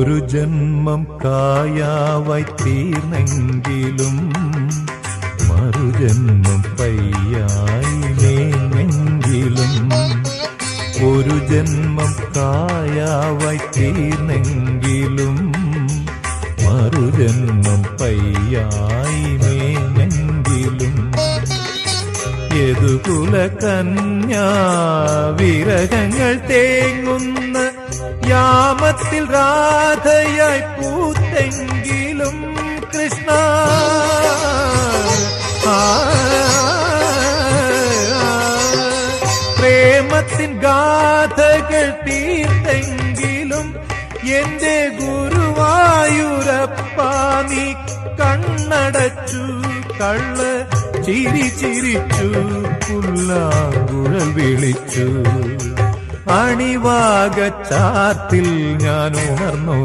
ഒരു ജന്മം കായാവായി തീർന്നെങ്കിലും മറുജന്മം പയ്യായി മേഞ്ഞെങ്കിലും ഒരു ജന്മം കായാവായി തീർന്നെങ്കിലും മറുജന്മം പയ്യായി മേഞ്ഞെങ്കിലും യദുകുല കന്യാ വിരഹങ്ങൾ തേങ്ങുന്ന യാമത്തിൽ രാധയായി പൂത്തെങ്കിലും കൃഷ്ണ പ്രേമത്തിൻ ഗാഥകൾ തീർത്തെങ്കിലും എന്റെ ഗുരുവായൂരപ്പ നീ കണ്ണടച്ചു കള്ള ചിരി ചിരിച്ചു പുല്ലാങ്കുഴൽ വിളിച്ചു അണിവാകച്ചാർത്തിൽ ഞാൻ ഉണർന്നു.